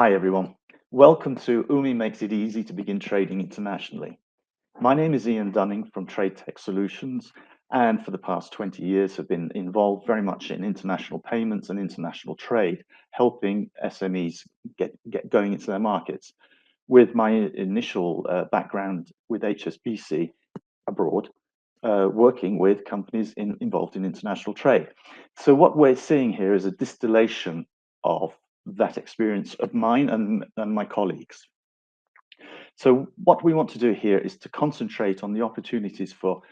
Hi everyone. Welcome to UMi Makes It Easy to Begin Trading Internationally. My name is Ian Dunning from TradeTech Solutions, and for the past 20 years have been involved very much in international payments and international trade, helping SMEs get going into their markets. With my initial background with HSBC abroad, working with companies involved in international trade. So what we're seeing here is a distillation of that experience of mine and my colleagues. So what we want to do here is to concentrate on the opportunities for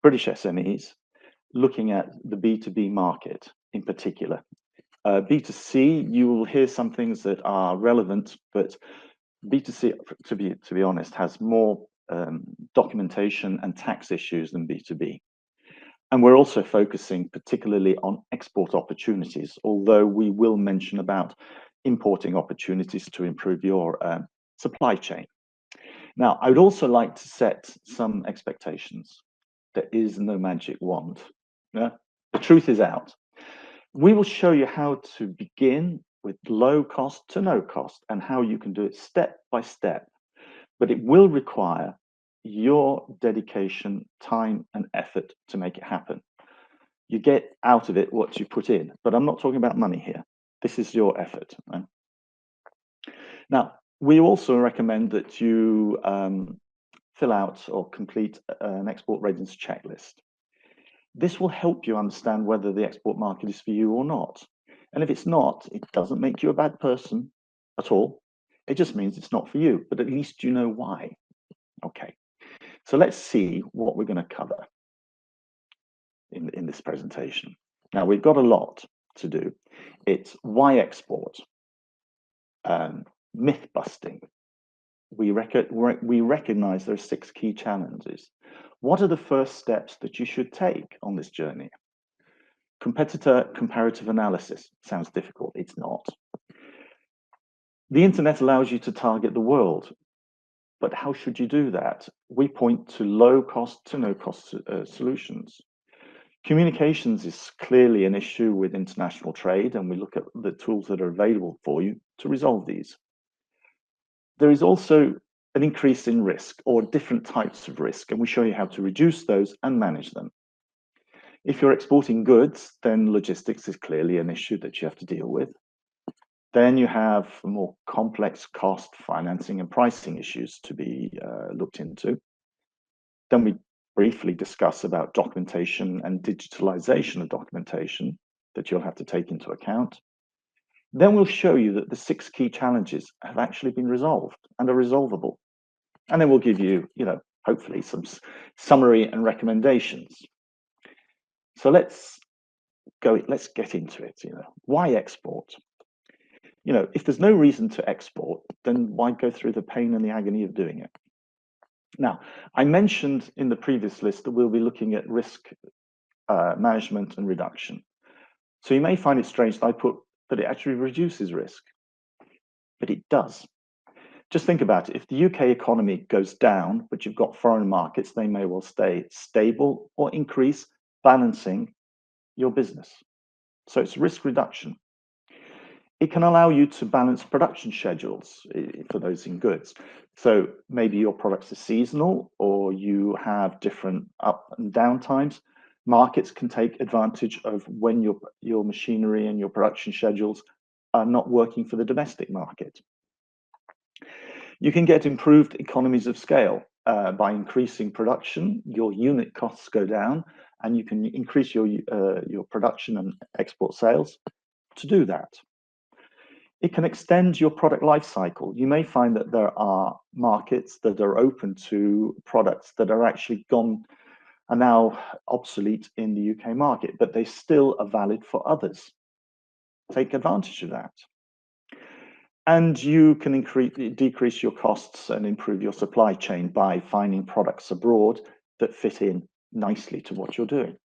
British SMEs, looking at the B2B market in particular. B2C, you will hear some things that are relevant, but B2C, to be honest, has more documentation and tax issues than B2B. And we're also focusing particularly on export opportunities, although we will mention about importing opportunities to improve your supply chain. Now, I would also like to set some expectations. There is no magic wand. Yeah? The truth is out. We will show you how to begin with low cost to no cost and how you can do it step by step. But it will require your dedication, time, and effort to make it happen. You get out of it what you put in, but I'm not talking about money here. This is your effort. Right? Now, we also recommend that you fill out or complete an export readiness checklist. This will help you understand whether the export market is for you or not. And if it's not, it doesn't make you a bad person at all. It just means it's not for you, but at least you know why. Okay, so let's see what we're going to cover in this presentation. Now, we've got a lot to do. It's why export, myth busting. We recognize there are 6 key challenges. What are the first steps that you should take on this journey? Competitor comparative analysis. Sounds difficult. It's not. The internet allows you to target the world, but how should you do that? We point to low cost to no cost solutions. Communications is clearly an issue with international trade, and we look at the tools that are available for you to resolve these. There is also an increase in risk or different types of risk, and we show you how to reduce those and manage them. If you're exporting goods, then logistics is clearly an issue that you have to deal with. Then you have more complex cost, financing, and pricing issues to be looked into. Then we briefly discuss about documentation and digitalization of documentation that you'll have to take into account. Then we'll show you that the 6 key challenges have actually been resolved and are resolvable. And then we'll give you, hopefully some summary and recommendations. So let's get into it. Why export? If there's no reason to export, then why go through the pain and the agony of doing it? Now, I mentioned in the previous list that we'll be looking at risk management and reduction. So you may find it strange that I put that it actually reduces risk, but it does. Just think about it. If the UK economy goes down, but you've got foreign markets, they may well stay stable or increase, balancing your business. So it's risk reduction. It can allow you to balance production schedules for those in goods. So maybe your products are seasonal or you have different up and down times. Markets can take advantage of when your machinery and your production schedules are not working for the domestic market. You can get improved economies of scale by increasing production. Your unit costs go down, and you can increase your production and export sales to do that. It can extend your product life cycle. You may find that there are markets that are open to products that are actually are now obsolete in the UK market, but they still are valid for others. Take advantage of that. And you can decrease your costs and improve your supply chain by finding products abroad that fit in nicely to what you're doing.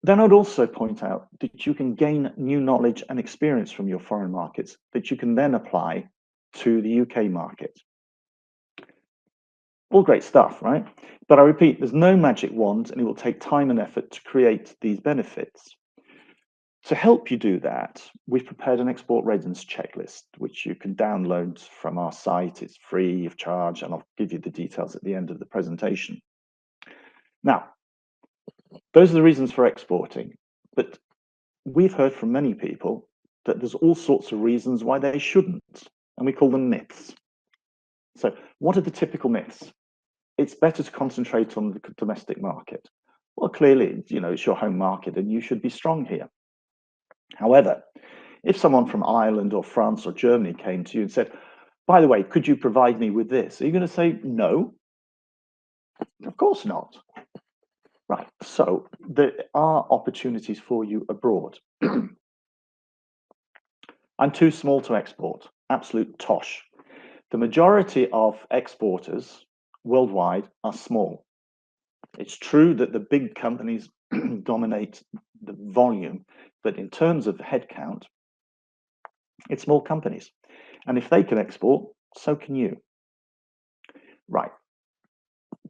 Then I'd also point out that you can gain new knowledge and experience from your foreign markets that you can then apply to the UK market. All great stuff, right? But I repeat, there's no magic wand, and it will take time and effort to create these benefits. To help you do that, we've prepared an export readiness checklist, which you can download from our site. It's free of charge, and I'll give you the details at the end of the presentation. Now, those are the reasons for exporting, but we've heard from many people that there's all sorts of reasons why they shouldn't, and we call them myths. So what are the typical myths? It's better to concentrate on the domestic market. Well, clearly, it's your home market and you should be strong here. However, if someone from Ireland or France or Germany came to you and said, by the way, could you provide me with this? Are you going to say no? Of course not. Right, so there are opportunities for you abroad. I'm too small to export, absolute tosh. The majority of exporters worldwide are small. It's true that the big companies dominate the volume, but in terms of headcount, it's small companies. And if they can export, so can you. Right.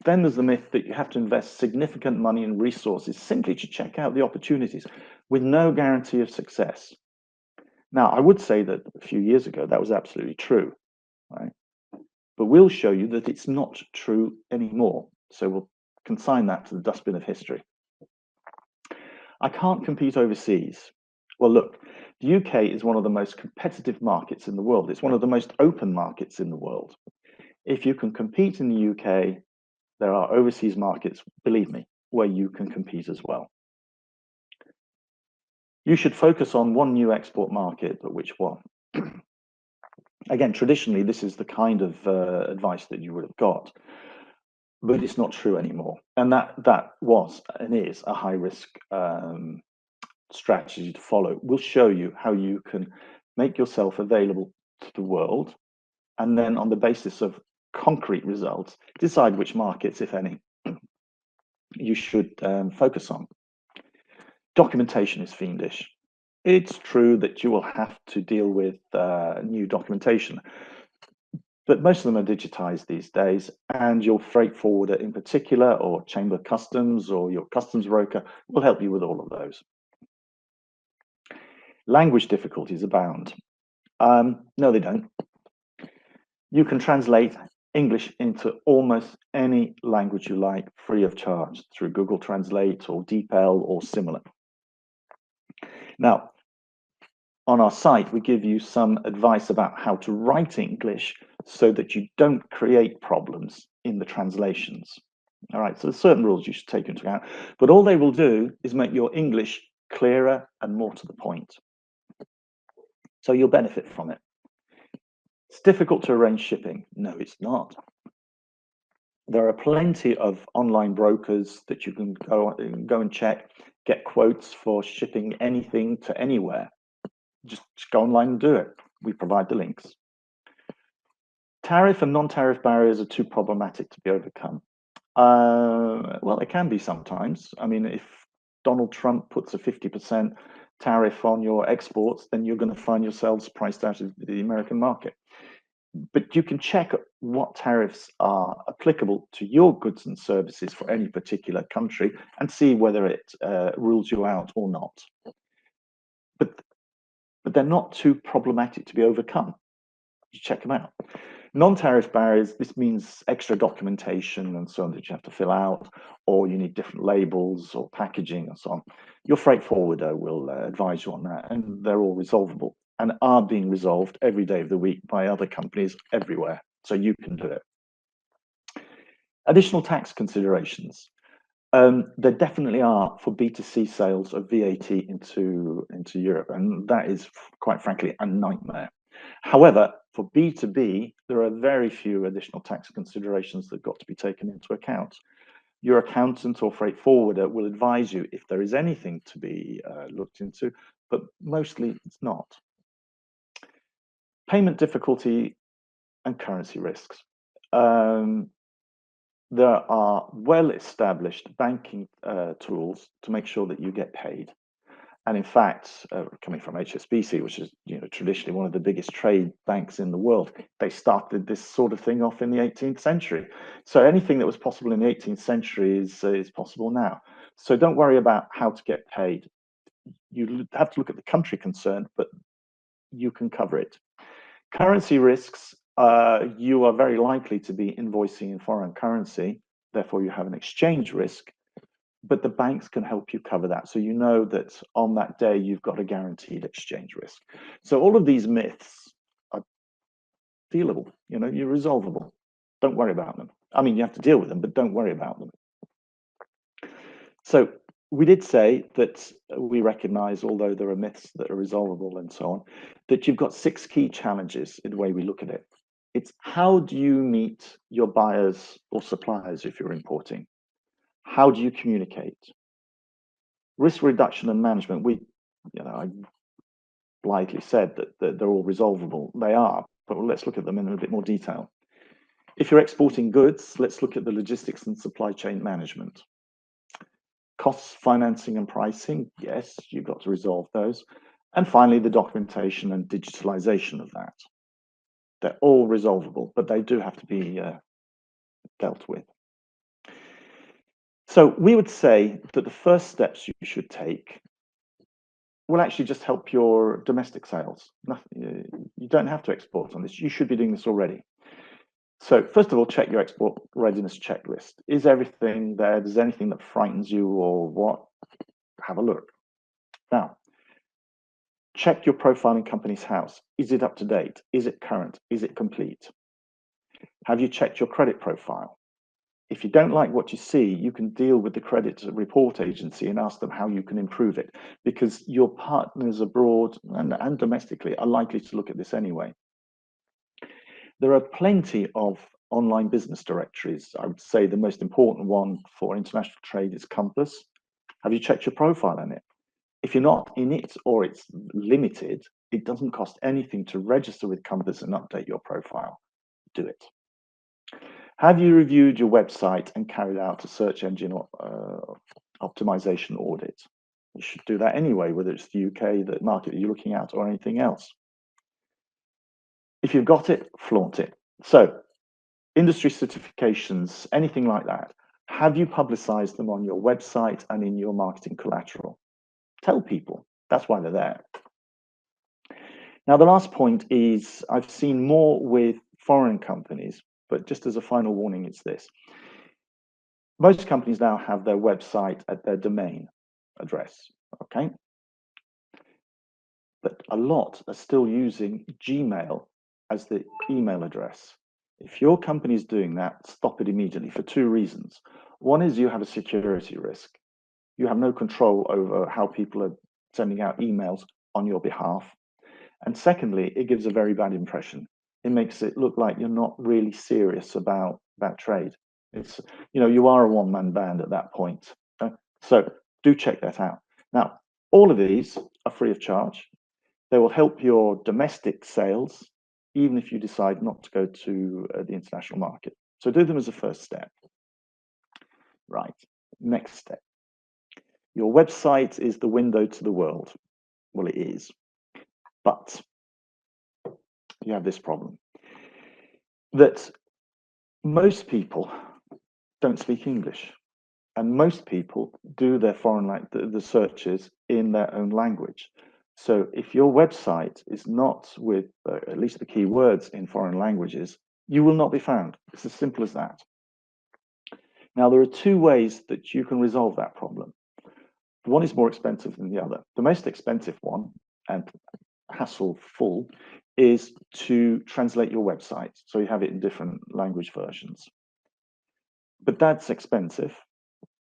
Then there's the myth that you have to invest significant money and resources simply to check out the opportunities with no guarantee of success. Now, I would say that a few years ago, that was absolutely true, right? But we'll show you that it's not true anymore. So we'll consign that to the dustbin of history. I can't compete overseas. Well, look, the UK is one of the most competitive markets in the world. It's one of the most open markets in the world. If you can compete in the UK, there are overseas markets, believe me, where you can compete as well. You should focus on one new export market, but which one? Again, traditionally, this is the kind of advice that you would have got, but it's not true anymore. And that was and is a high risk strategy to follow. We'll show you how you can make yourself available to the world, and then on the basis of concrete results, decide which markets, if any, you should focus on. Documentation is fiendish. It's true that you will have to deal with new documentation, but most of them are digitized these days, and your freight forwarder in particular, or Chamber of Customs, or your customs broker will help you with all of those. Language difficulties abound. No, they don't. You can translate English into almost any language you like free of charge through Google Translate or DeepL or similar. Now, on our site, we give you some advice about how to write English so that you don't create problems in the translations. All right, so there's certain rules you should take into account, but all they will do is make your English clearer and more to the point. So you'll benefit from it. It's difficult to arrange shipping. No, it's not. There are plenty of online brokers that you can go and check, get quotes for shipping anything to anywhere. Just go online and do it. We provide the links. Tariff and non-tariff barriers are too problematic to be overcome. Well, it can be sometimes. I mean, if Donald Trump puts a 50% tariff on your exports, then you're going to find yourselves priced out of the American market. But you can check what tariffs are applicable to your goods and services for any particular country and see whether it rules you out or not. But they're not too problematic to be overcome. You check them out. Non-tariff barriers, this means extra documentation and so on that you have to fill out, or you need different labels or packaging and so on. Your freight forwarder will advise you on that, and they're all resolvable and are being resolved every day of the week by other companies everywhere, so you can do it. Additional tax considerations. There definitely are for B2C sales of VAT into Europe, and that is, quite frankly, a nightmare. However, for B2B, there are very few additional tax considerations that got to be taken into account. Your accountant or freight forwarder will advise you if there is anything to be looked into, but mostly it's not. Payment difficulty and currency risks. There are well-established banking tools to make sure that you get paid. And in fact, coming from HSBC, which is traditionally one of the biggest trade banks in the world, they started this sort of thing off in the 18th century. So anything that was possible in the 18th century is possible now. So don't worry about how to get paid. You have to look at the country concerned, but you can cover it. Currency risks, you are very likely to be invoicing in foreign currency, therefore you have an exchange risk, but the banks can help you cover that. So you know that on that day, you've got a guaranteed exchange risk. So all of these myths are dealable, you're resolvable. Don't worry about them. I mean, you have to deal with them, but don't worry about them. So we did say that we recognize, although there are myths that are resolvable and so on, that you've got 6 key challenges in the way we look at it. It's how do you meet your buyers or suppliers if you're importing? How do you communicate? Risk reduction and management, I blithely said that they're all resolvable. They are, but let's look at them in a bit more detail. If you're exporting goods, let's look at the logistics and supply chain management. Costs, financing, and pricing, yes, you've got to resolve those. And finally, the documentation and digitalization of that. They're all resolvable, but they do have to be dealt with. So we would say that the first steps you should take will actually just help your domestic sales. You don't have to export on this. You should be doing this already. So first of all, check your export readiness checklist. Is everything there? Is there anything that frightens you or what? Have a look. Now, check your profile in Companies House. Is it up to date? Is it current? Is it complete? Have you checked your credit profile? If you don't like what you see, you can deal with the credit report agency and ask them how you can improve it, because your partners abroad and domestically are likely to look at this anyway. There are plenty of online business directories. I would say the most important one for international trade is Compass. Have you checked your profile on it? If you're not in it or it's limited, it doesn't cost anything to register with Compass and update your profile. Do it. Have you reviewed your website and carried out a search engine optimization audit? You should do that anyway, whether it's the UK, the market that you're looking at, or anything else. If you've got it, flaunt it. So, industry certifications, anything like that, have you publicized them on your website and in your marketing collateral? Tell people. That's why they're there. Now, the last point is I've seen more with foreign companies, but just as a final warning, it's this. Most companies now have their website at their domain address, okay? But a lot are still using Gmail as the email address. If your company is doing that, stop it immediately for 2 reasons. One is you have a security risk. You have no control over how people are sending out emails on your behalf. And secondly, it gives a very bad impression. It makes it look like you're not really serious about trade. It's, you are a one-man band at that point. So do check that out. Now, all of these are free of charge. They will help your domestic sales, even if you decide not to go to the international market. So do them as a first step. Right, next step. Your website is the window to the world. Well, it is. But you have this problem that most people don't speak English, and most people do their the searches in their own language. So if your website is not with at least the keywords in foreign languages, you will not be found. It's as simple as that. Now, there are 2 ways that you can resolve that problem. One is more expensive than the other. The most expensive one, and hassle-full, is to translate your website so you have it in different language versions. But that's expensive,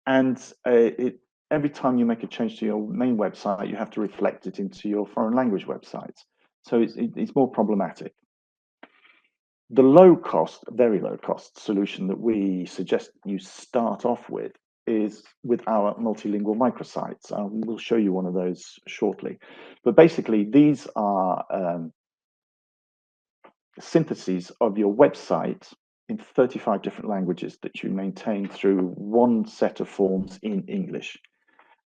and every time you make a change to your main website, you have to reflect it into your foreign language websites. So it's more problematic. The very low cost solution that we suggest you start off with is with our multilingual microsites. We'll show you one of those shortly. But basically, these are syntheses of your website in 35 different languages that you maintain through one set of forms in English.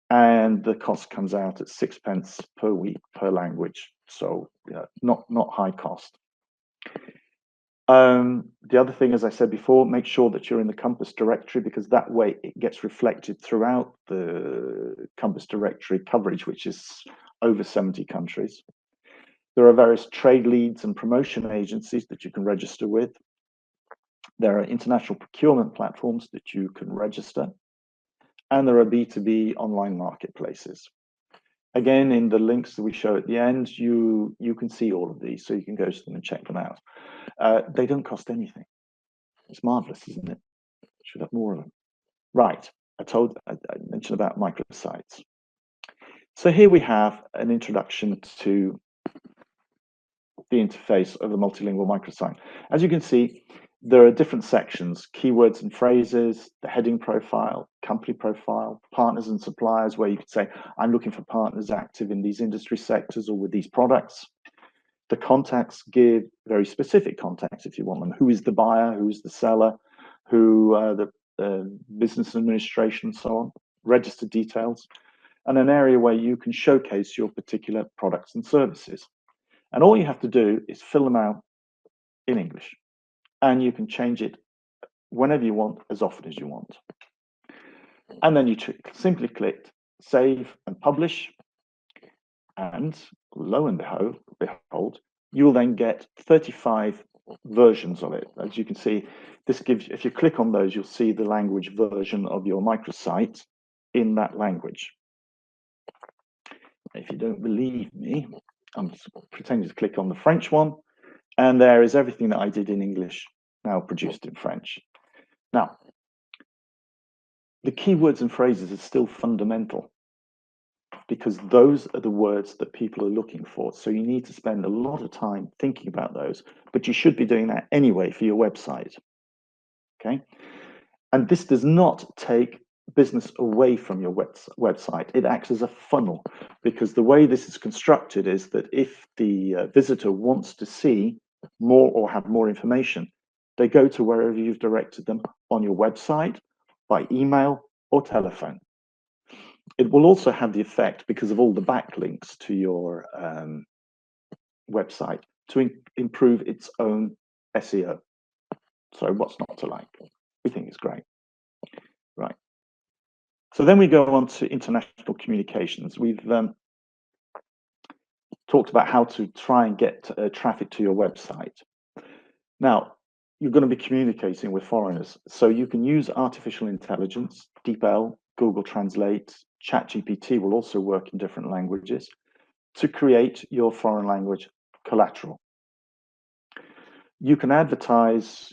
And the cost comes out at 6 pence per week per language. So not high cost. The other thing, as I said before, make sure that you're in the Compass directory, because that way it gets reflected throughout the Compass directory coverage, which is over 70 countries. There are various trade leads and promotion agencies that you can register with. There are international procurement platforms that you can register. And there are B2B online marketplaces. Again, in the links that we show at the end, you can see all of these, so you can go to them and check them out. They don't cost anything. It's marvelous, isn't it? Should have more of them. Right, I mentioned about microsites. So here we have an introduction to the interface of a multilingual microsite. As you can see, there are different sections: keywords and phrases, the heading profile, company profile, partners and suppliers, where you could say, I'm looking for partners active in these industry sectors or with these products. The contacts give very specific contacts if you want them. Who is the buyer? Who is the seller? Who the business administration, and so on. Register details, and an area where you can showcase your particular products and services. And all you have to do is fill them out in English, and you can change it whenever you want, as often as you want. And then you simply click save and publish, and lo and behold, you will then get 35 versions of it. As you can see, this gives, if you click on those, you'll see the language version of your microsite in that language. If you don't believe me, I'm pretending to click on the French one, and there is everything that I did in English now produced in French. Now, the keywords and phrases are still fundamental, because those are the words that people are looking for. So you need to spend a lot of time thinking about those, but you should be doing that anyway for your website. Okay. And this does not take business away from your website. It acts as a funnel, because the way this is constructed is that if the visitor wants to see more or have more information, they go to wherever you've directed them on your website, by email or telephone. It will also have the effect, because of all the backlinks to your website, to improve its own SEO. So what's not to like? We think it's great. Right. So then we go on to international communications. We've talked about how to try and get traffic to your website. Now, you're going to be communicating with foreigners, so you can use artificial intelligence, DeepL, Google Translate, ChatGPT will also work in different languages, to create your foreign language collateral. You can advertise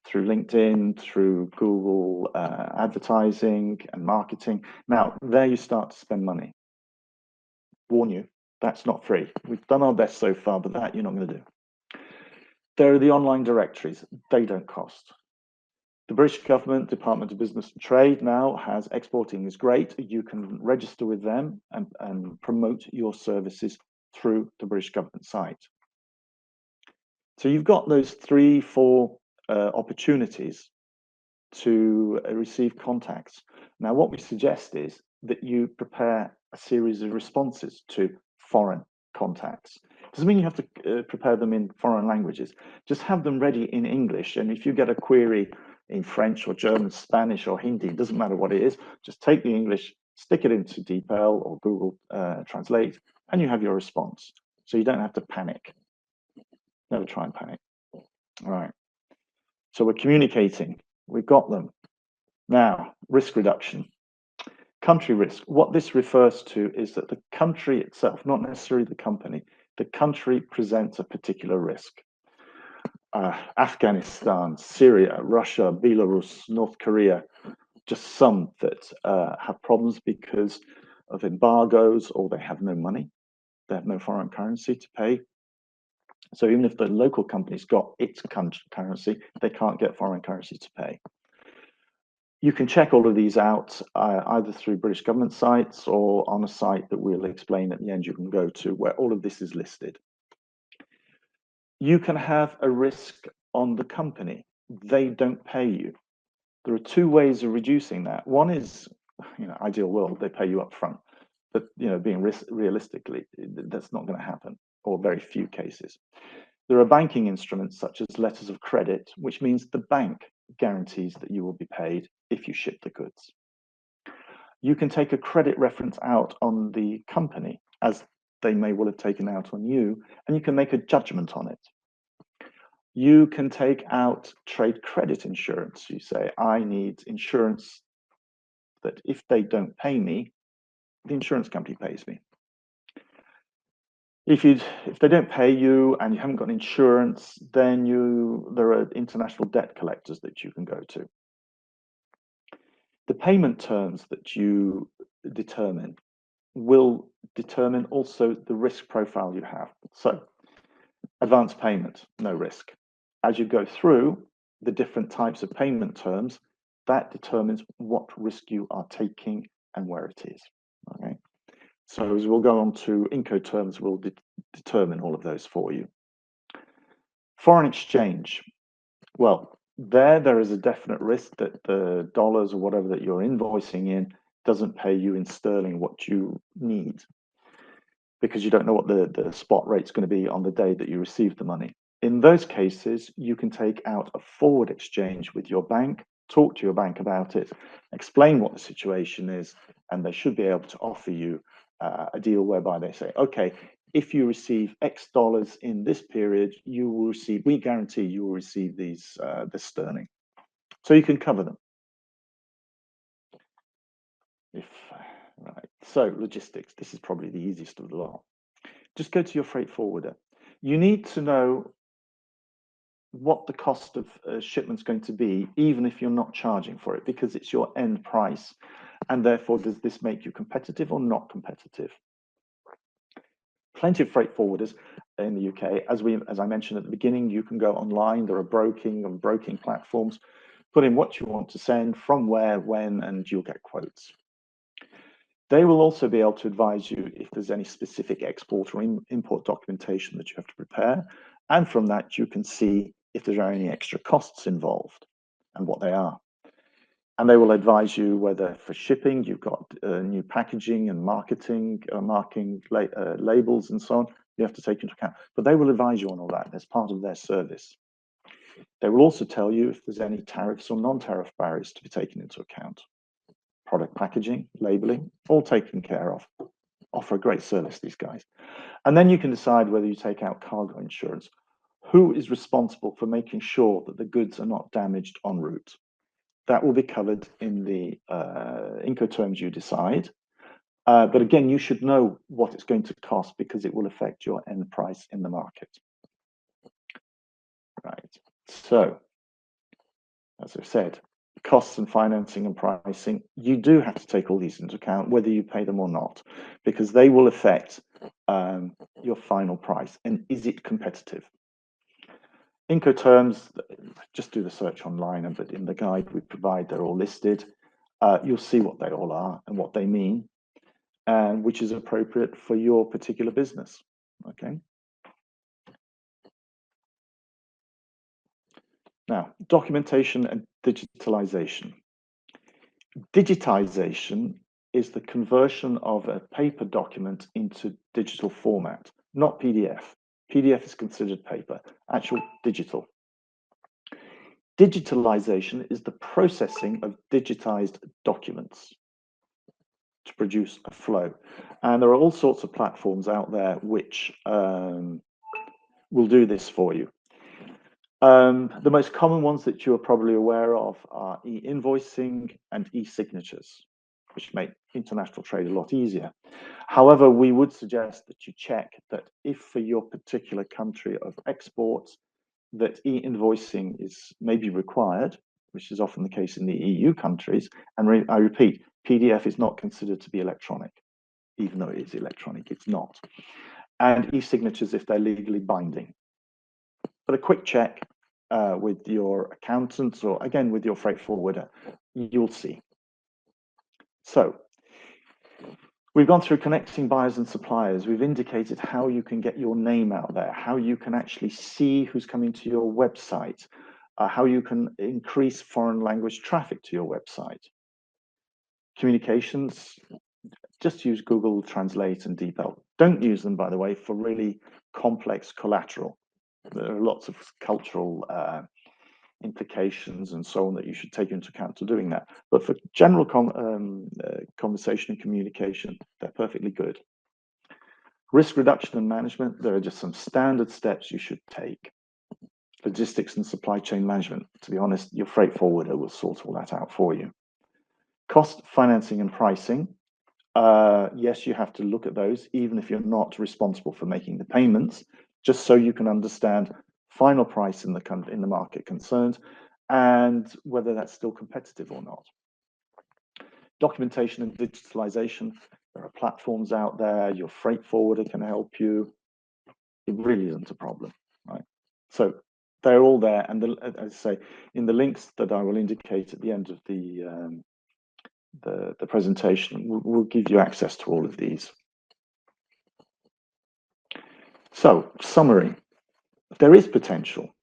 through LinkedIn, through Google advertising and marketing. Now, there you start to spend money. Warn you, that's not free. We've done our best so far, but that you're not going to do. There are the online directories. They don't cost. The British government, Department of Business and Trade, now has Exporting is Great. You can register with them and promote your services through the British government site. So you've got those 3-4 opportunities to receive contacts. Now, what we suggest is that you prepare a series of responses to foreign contacts. Doesn't mean you have to prepare them in foreign languages. Just have them ready in English. And if you get a query in French or German, Spanish or Hindi, it doesn't matter what it is, just take the English, stick it into DeepL or Google Translate, and you have your response. So you don't have to panic. Never try and panic. All right. So we're communicating. We've got them. Now, risk reduction. Country risk. What this refers to is that the country itself, not necessarily the company, the country presents a particular risk. Afghanistan, Syria, Russia, Belarus, North Korea, just some that have problems because of embargoes, or they have no money, they have no foreign currency to pay. So even if the local company's got its currency, they can't get foreign currency to pay. You can check all of these out either through British government sites or on a site that we'll explain at the end. You can go to where all of this is listed. You can have a risk on the company. They don't pay you. There are 2 ways of reducing that. One is, ideal world, they pay you up front. But, being realistically, that's not going to happen, or very few cases. There are banking instruments such as letters of credit, which means the bank guarantees that you will be paid if you ship the goods. You can take a credit reference out on the company, as they may well have taken out on you, and you can make a judgment on it. You can take out trade credit insurance. You say, I need insurance that if they don't pay me, the insurance company pays me. If they don't pay you and you haven't got insurance, then there are international debt collectors that you can go to. The payment terms that you determine will determine also the risk profile you have. So, advance payment, no risk. As you go through the different types of payment terms, that determines what risk you are taking and where it is. Okay. So as we'll go on to Incoterms, will determine all of those for you. Foreign exchange. Well, there is a definite risk that the dollars or whatever that you're invoicing in doesn't pay you in sterling what you need, because you don't know what the spot rate's going to be on the day that you receive the money. In those cases, you can take out a forward exchange with your bank, talk to your bank about it, explain what the situation is, and they should be able to offer you a deal whereby they say, okay, if you receive X dollars in this period, you will receive, we guarantee you will receive this sterling. So you can cover them. Right, so logistics, this is probably the easiest of the lot. Just go to your freight forwarder. You need to know what the cost of shipment's going to be, even if you're not charging for it, because it's your end price. And therefore, does this make you competitive or not competitive? Plenty of freight forwarders in the UK. As I mentioned at the beginning, you can go online. There are broking platforms. Put in what you want to send, from where, when, and you'll get quotes. They will also be able to advise you if there's any specific export or import documentation that you have to prepare. And from that, you can see if there are any extra costs involved and what they are. And they will advise you whether for shipping, you've got new packaging and marketing, marking labels and so on, you have to take into account. But they will advise you on all that as part of their service. They will also tell you if there's any tariffs or non-tariff barriers to be taken into account. Product packaging, labeling, all taken care of. Offer a great service, these guys. And then you can decide whether you take out cargo insurance. Who is responsible for making sure that the goods are not damaged en route? That will be covered in the Incoterms you decide. But again, you should know what it's going to cost because it will affect your end price in the market. Right. So, as I've said, costs and financing and pricing, you do have to take all these into account, whether you pay them or not, because they will affect your final price. And is it competitive? Incoterms, just do the search online, but in the guide we provide, they're all listed. You'll see what they all are and what they mean, and which is appropriate for your particular business. Okay. Now, documentation and digitalization. Digitization is the conversion of a paper document into digital format, not PDF. PDF is considered paper, actual digital. Digitalization is the processing of digitized documents to produce a flow. And there are all sorts of platforms out there which will do this for you. The most common ones that you are probably aware of are e-invoicing and e-signatures, which make international trade a lot easier. However, we would suggest that you check that if for your particular country of exports, that e-invoicing is maybe required, which is often the case in the EU countries. And I repeat, PDF is not considered to be electronic, even though it is electronic, it's not. And e-signatures if they're legally binding. But a quick check with your accountants or again with your freight forwarder, you'll see. So we've gone through connecting buyers and suppliers. We've indicated how you can get your name out there, how you can actually see who's coming to your website, how you can increase foreign language traffic to your website. Communications, just use Google Translate and DeepL. Don't use them, by the way, for really complex collateral. There are lots of cultural implications and so on that you should take into account to doing that. But for general conversation and communication, they're perfectly good. Risk reduction and management, there are just some standard steps you should take. Logistics and supply chain management, to be honest, your freight forwarder will sort all that out for you. Cost, financing, and pricing. Yes, you have to look at those, even if you're not responsible for making the payments, just so you can understand final price in the market concerned and whether that's still competitive or not. Documentation and digitalization. There are platforms out there. Your freight forwarder can help you. It really isn't a problem, right? So they're all there, and as I say, in the links that I will indicate at the end of the presentation, will give you access to all of these. So, summary: there is potential,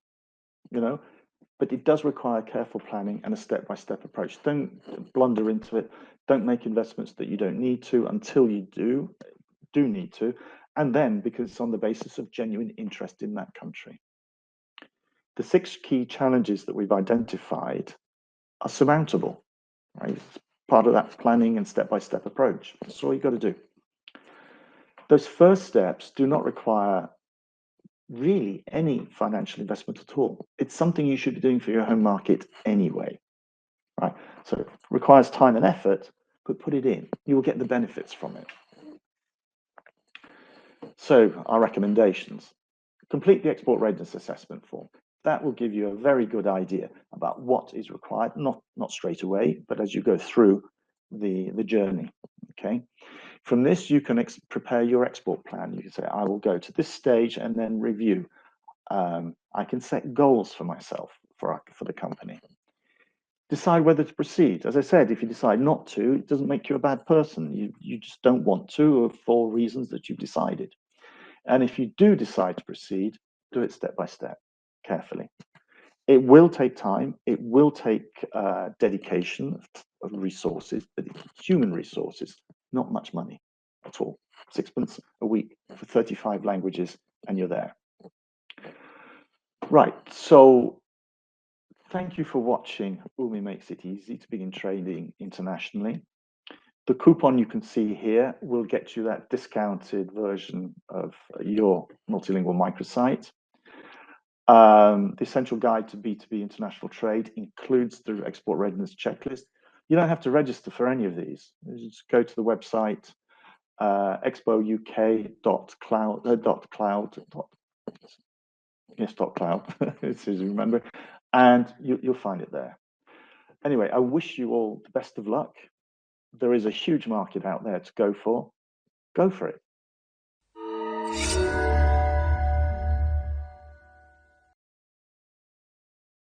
but it does require careful planning and a step-by-step approach. Don't blunder into it. Don't make investments that you don't need to until you do need to, and then because it's on the basis of genuine interest in that country. The 6 key challenges that we've identified are surmountable, right? It's part of that planning and step-by-step approach. That's all you've got to do. Those first steps do not require really any financial investment at all. It's something you should be doing for your home market anyway, right? So it requires time and effort, but put it in. You will get the benefits from it. So our recommendations: complete the export readiness assessment form. That will give you a very good idea about what is required, not straight away, but as you go through the journey, okay? From this, you can prepare your export plan. You can say, I will go to this stage and then review. I can set goals for myself, for the company. Decide whether to proceed. As I said, if you decide not to, it doesn't make you a bad person. You just don't want to, for reasons that you've decided. And if you do decide to proceed, do it step by step, carefully. It will take time. It will take dedication of resources, but human resources, not much money at all. £6 a week for 35 languages, and you're there. Right, so thank you for watching UMi Makes It Easy to Begin Trading Internationally. The coupon you can see here will get you that discounted version of your multilingual microsite. The essential guide to B2B international trade includes the export readiness checklist. You don't have to register for any of these. You just go to the website, expouk.cloud, as you remember, and you'll find it there. Anyway, I wish you all the best of luck. There is a huge market out there to go for. Go for it.